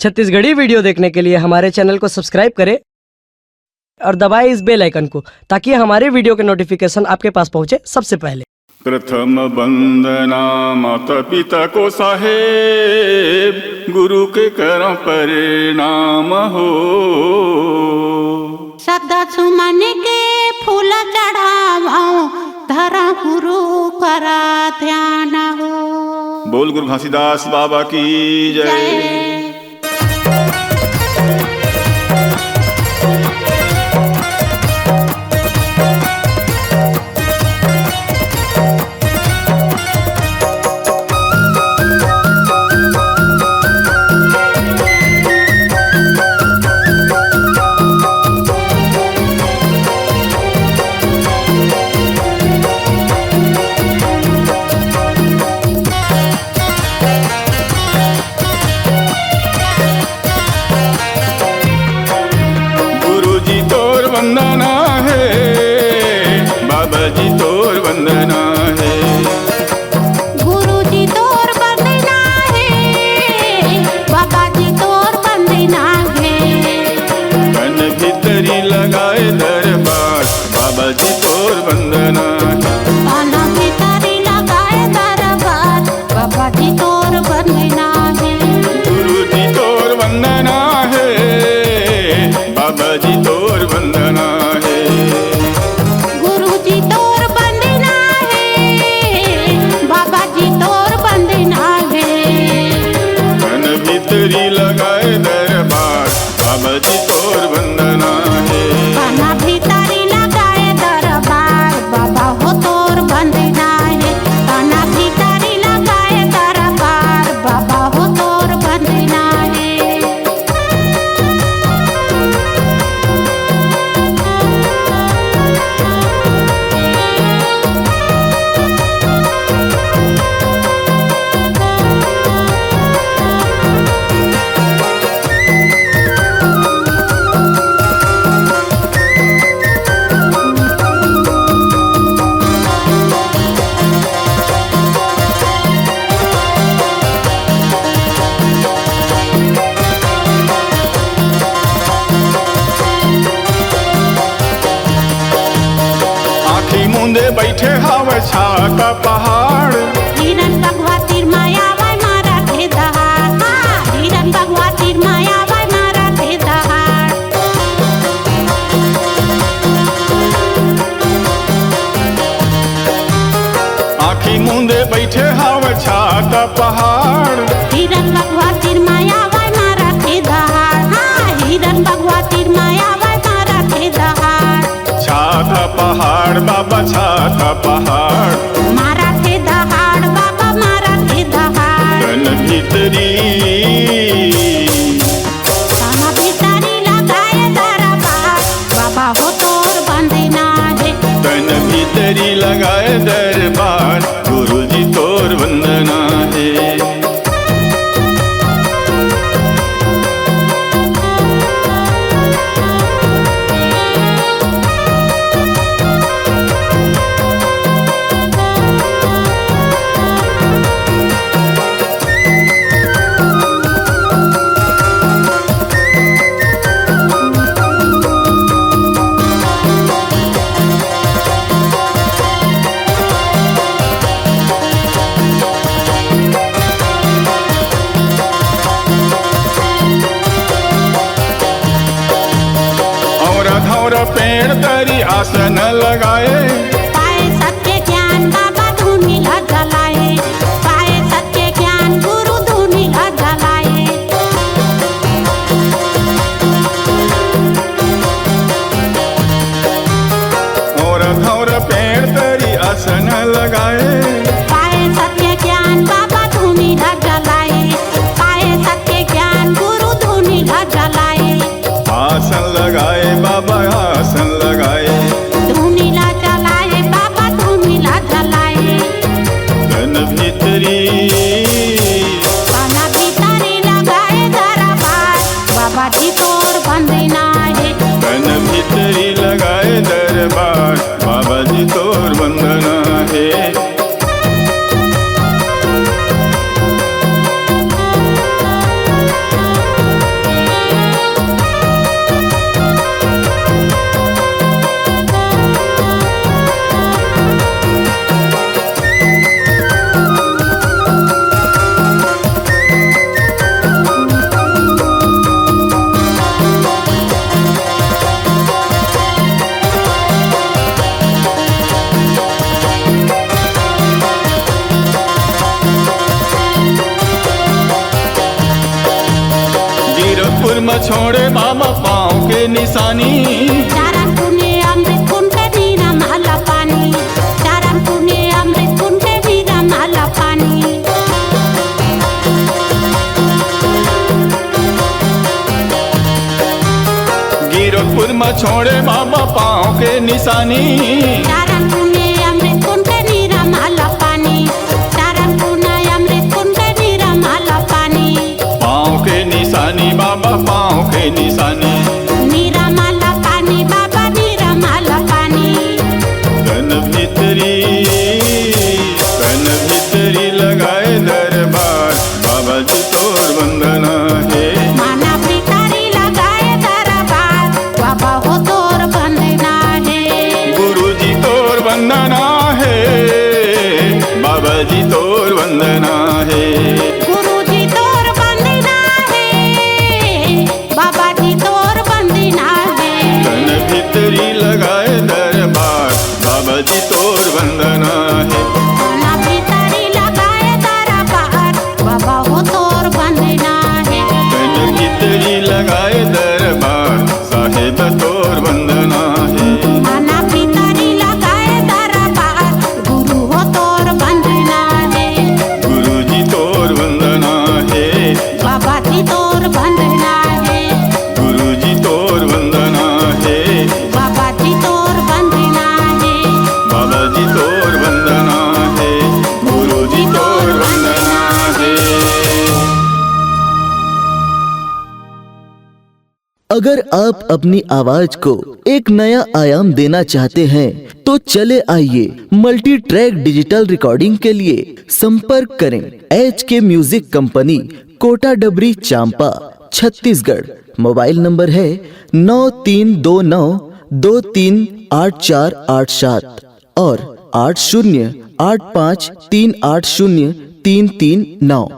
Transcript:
Chhattisgarhi video देखने के लिए हमारे चैनल को सब्सक्राइब करें और दबाएं इस बेल आइकन को ताकि हमारे वीडियो के नोटिफिकेशन आपके पास पहुंचे सबसे पहले। प्रथम वंदना माता पिता को साहेब, गुरु के करम परिणाम हो। सदा सुमन के फूल चढ़ावाओ, धरा गुरु करा ध्यान हो। बोल गुरु घासीदास बाबा की जय। वंदना है बाबा जी तोर वंदना है। गुरु जी तोर वंदना है, बाबा जी तोर वंदना है। मन भीतरी लगाए दरबार, बाबा जी तोर वंदना है। मन भीतरी लगाए दरबार, बाबा जी तोर वंदना है। गुरु जी तोर वंदना है, बाबा जी तोर वंदना है। गुरु जी तोर वंदना है, बाबा जी तोर वंदना है। मन भीतरी लगाए दरबार, बाबा जी तोर वंदना है। मन भीतरी लगाए दरबार, बाबा हो तोर वंदना है। मन भीतरी लगाए दरबार, बाबा हो तोर वंदना है। मुंदे बैठे हवे छाका पहाड़, हिरन भगवतीर माया वाय मारा थे दहाड़। हिरन भगवतीर माया वाय मारा थे दहाड़। आखी मुंदे बैठे हवे छाका पहाड़। हिरन भगवतीर माया वाय मारा थे दहाड़। हिरन भगवतीर माया वाय मारा थे दहाड़। छाता पहाड़ बाबा छाता पहाड़, मारा थे दहाड़ बाबा मारा थे दहाड़। तन भीतरी तन भीतरी लगाए दरबार, बाबा हो तोर वंदना है। तन भीतरी लगाए दरबार, गुरु जी तोर वंदना है। पेड़ तरी आसन लगाए, पाए सत्य ज्ञान बाबा धूनी जलाए। पाए सत्य ज्ञान गुरु धूनी जलाए। और धौर पेड़ तरी आसन लगाए। पाए सत्य ज्ञान बाबा धूनी जलाए। पाए सत्य ज्ञान गुरु धूनी जलाए। आसन लगाए बाबा आसन लगाए। धूनी जलाए गिरकपुर मछोड़े बाबा पाँव के निशानी। चारण पुण्य अमृत कुंड के नीरा माला पानी, चारण पुण्य अमृत कुंड के नीरा माला पानी। गिरकपुर मछोड़े बाबा पाँव के निशानी। चारण पुण्य अमृत कुंड के नीरा माला पानी, चारण पुण्य अमृत कुंड के नीरा माला पानी। पाँव के निशानी बाबा पाँव के निशानी। नीरा माला पानी बाबा नीरा माला पानी। कन भीतरी लगाए दरबार बाबा जी तोर वंदना है। माना भितारी लगाए दरबार बाबा हो तोर वंदना है। गुरु जी तोर वंदना है, बाबा जी तोर वंदना है। गुरु जी तोर वंदना है, बाबा जी तोर वंदना है। कन भीतरी लगाए दरबार बाबा जी तोर वंदना है। माना भितारी लगाए दरबार बाबा हो तोर वंदना है। कन भीतरी लगाए दरबार साहेब तोर वंदना है। माना भितारी लगाए दरबार गुरु हो तोर वंदना है। गुरु जी तोर वंदना है। बाबा जी तोर वंदना है। गुरु जी तोर वंदना है। बाबा जी तोर वंदना है। बाबा जी तोर वंदना है। गुरु जी तोर वंदना है। अगर आप अपनी आवाज को एक नया आयाम देना चाहते हैं तो चले आइए मल्टी ट्रैक डिजिटल रिकॉर्डिंग के लिए संपर्क करें HK म्यूजिक कंपनी, कोटा डबरी, चांपा, छत्तीसगढ़। मोबाइल नंबर है 9329238487 और 8085380339।